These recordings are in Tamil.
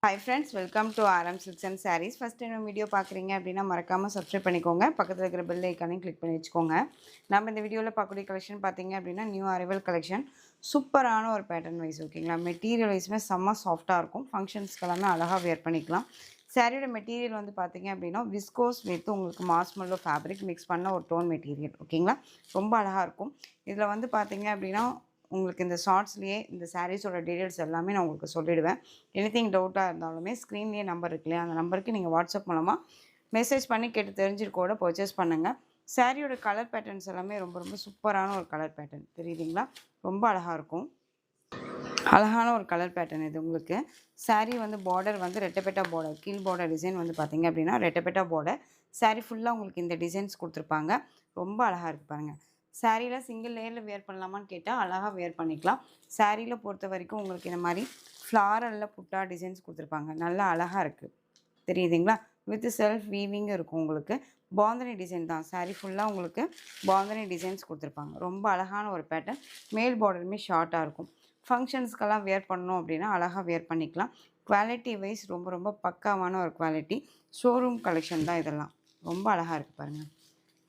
Hi friends, welcome to RM Silks and Sarees. First time video பார்க்குறீங்க அப்படின்னா மறக்காமல் சப்ஸ்கிரைப் பண்ணிக்கோங்க. பக்கத்தில் இருக்கிற பெல் ஐக்கானையும் கிளிக் பண்ணி வச்சுக்கோங்க. நம்ம இந்த வீடியோவில் பார்க்கக்கூடிய கலெக்ஷன் பார்த்தீங்க அப்படின்னா நியூ அரைவல் கலெக்ஷன். சூப்பரான ஒரு பேட்டர்ன் வைஸ் ஓகேங்களா. மெட்டீரியல் வைஸுமே செம்ம சாஃப்டாக இருக்கும். ஃபங்க்ஷன்ஸ்க்கு எல்லாமே அழகாக வேர் பண்ணிக்கலாம். சாரியோட மெட்டீரியல் வந்து பார்த்தீங்க அப்படின்னா விஸ்கோஸ் வித் உங்களுக்கு மாஸ்மல்லோ ஃபேப்ரிக் மிக்ஸ் பண்ண ஒரு டோன் மெட்டீரியல் ஓகேங்களா. ரொம்ப அழகாக இருக்கும். இதில் வந்து பார்த்தீங்க அப்படின்னா உங்களுக்கு இந்த ஷார்ட்ஸ்லேயே இந்த சாரீஸோட டீட்டெயில்ஸ் எல்லாமே நான் உங்களுக்கு சொல்லிவிடுவேன். எனிதிங் டவுட்டாக இருந்தாலுமே ஸ்க்ரீன்லேயே நம்பர் இருக்கு இல்லையா, அந்த நம்பருக்கு நீங்கள் வாட்ஸ்அப் மூலமாக மெசேஜ் பண்ணி கேட்டு தெரிஞ்சுக்கூட பர்ச்சேஸ் பண்ணுங்கள். சாரியோட கலர் பேட்டர்ன்ஸ் எல்லாமே ரொம்ப ரொம்ப சூப்பரான ஒரு கலர் பேட்டர்ன் தெரியுதுங்களா. ரொம்ப அழகாக இருக்கும். அழகான ஒரு கலர் பேட்டர்ன் இது. உங்களுக்கு சாரீ வந்து பார்டர் வந்து ரெட்டப்பெட்டா பார்டர், கீழ் பார்டர் டிசைன் வந்து பார்த்தீங்க அப்படின்னா ரெட்டப்பெட்டா பார்டர். சாரீ ஃபுல்லாக உங்களுக்கு இந்த டிசைன்ஸ் கொடுத்துருப்பாங்க. ரொம்ப அழகாக இருக்குது பாருங்கள். சாரியில் சிங்கிள் லேயரில் வேர் பண்ணலாமான்னு கேட்டால் அழகாக வேர் பண்ணிக்கலாம். சாரியில் பொறுத்த வரைக்கும் உங்களுக்கு இந்த மாதிரி ஃப்ளாரலில் புட்டா டிசைன்ஸ் கொடுத்துருப்பாங்க. நல்லா அழகாக இருக்குது தெரியுதுங்களா. வித் செல்ஃப் வீவிங் இருக்கும். உங்களுக்கு பாந்தனி டிசைன் தான். சாரீ ஃபுல்லாக உங்களுக்கு பாந்தனி டிசைன்ஸ் கொடுத்துருப்பாங்க. ரொம்ப அழகான ஒரு பேட்டர்ன். மேல் பார்டருமே ஷார்ட்டாக இருக்கும். ஃபங்க்ஷன்ஸ்க்கெல்லாம் வேர் பண்ணணும் அப்படின்னா அழகாக வேர் பண்ணிக்கலாம். குவாலிட்டி வைஸ் ரொம்ப ரொம்ப பக்காவான ஒரு குவாலிட்டி. ஷோரூம் கலெக்ஷன் தான் இதெல்லாம். ரொம்ப அழகாக இருக்குது பாருங்கள்.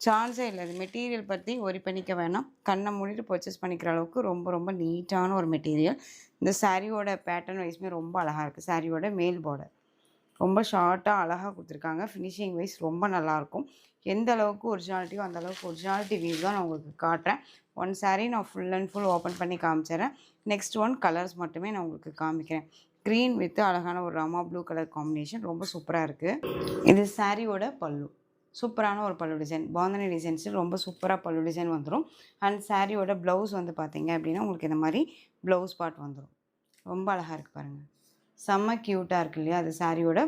சான்ஸே இல்லை. இது மெட்டீரியல் பற்றி ஒரி பண்ணிக்க வேணாம். கண்ணை மூடிட்டு பர்ச்சேஸ் பண்ணிக்கிற அளவுக்கு ரொம்ப ரொம்ப நீட்டான ஒரு மெட்டீரியல். இந்த சாரியோட பேட்டர்ன் வைஸ்மே ரொம்ப அழகாக இருக்குது. சாரியோட மேல் பார்டர் ரொம்ப ஷார்ட்டாக அழகாக கொடுத்துருக்காங்க. ஃபினிஷிங் வைஸ் ரொம்ப நல்லாயிருக்கும். எந்த அளவுக்கு ஒரிஜினாலிட்டியோ அந்த அளவுக்கு ஒரிஜினாலிட்டி வியூ தான் நான் உங்களுக்கு காட்டுறேன். ஒன் சாரீ நான் ஃபுல் அண்ட் ஃபுல் ஓப்பன் பண்ணி காமிச்சிடுறேன். நெக்ஸ்ட் ஒன் கலர்ஸ் மட்டுமே நான் உங்களுக்கு காமிக்கிறேன். க்ரீன் வித் அழகான ஒரு ராமா ப்ளூ கலர் காம்பினேஷன் ரொம்ப சூப்பராக இருக்குது. இது சாரியோட பல்லு. சூப்பரான ஒரு பல்லு டிசைன். பாந்தனி டிசைன்ஸ் ரொம்ப சூப்பராக பல்லு டிசைன் வந்துடும். அண்ட் சாரியோட ப்ளவுஸ் வந்து பார்த்தீங்க அப்படின்னா உங்களுக்கு இந்த மாதிரி ப்ளவுஸ் பார்ட் வந்துடும். ரொம்ப அழகாக இருக்குது பாருங்கள். செம்ம க்யூட்டாக இருக்குது இல்லையா. அது சாரியோட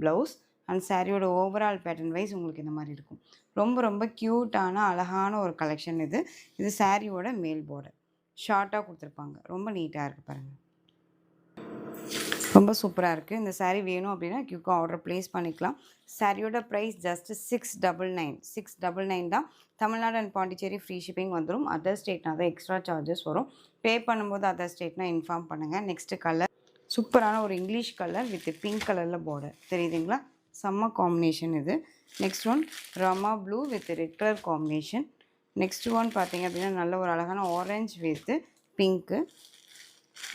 ப்ளவுஸ். அண்ட் சாரியோட ஓவரால் பேட்டர்ன் வைஸ் உங்களுக்கு இந்த மாதிரி இருக்கும். ரொம்ப ரொம்ப க்யூட்டான அழகான ஒரு கலெக்ஷன் இது. இது சாரியோட மேல் பார்டர் ஷார்ட்டாக கொடுத்துருப்பாங்க. ரொம்ப நீட்டாக இருக்குது பாருங்கள். ரொம்ப சூப்பராக இருக்குது. இந்த சாரீ வேணும் அப்படின்னா குயிக்காக ஆர்டர் ப்ளேஸ் பண்ணிக்கலாம். சாரியோட ப்ரைஸ் ஜஸ்ட் 699 தான். Tamil Nadu and Pondicherry free shipping வந்துடும். அதர் ஸ்டேட்னா தான் எக்ஸ்ட்ரா சார்ஜஸ் வரும். பே பண்ணும்போது அதர் ஸ்டேட்னா இன்ஃபார்ம் பண்ணுங்கள். நெக்ஸ்ட்டு கலர் சூப்பரான ஒரு இங்கிலீஷ் கலர் வித் பிங்க் கலரில் பார்டர் தெரியுதுங்களா. செம்ம காம்பினேஷன் இது. Next one Rama blue with red colour combination. Next one பார்த்தீங்க அப்படின்னா நல்ல ஒரு அழகான orange with pink,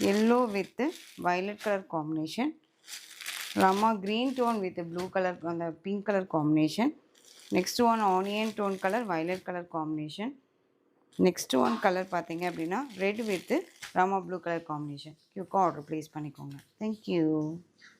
yellow with violet color combination, Rama green tone with blue color and the pink color combination. Next one onion tone color, violet color combination. Next one color பார்த்தீங்க அப்படின்னா red with Rama blue color combination. You can order place பண்ணிக்கோங்க. Thank you.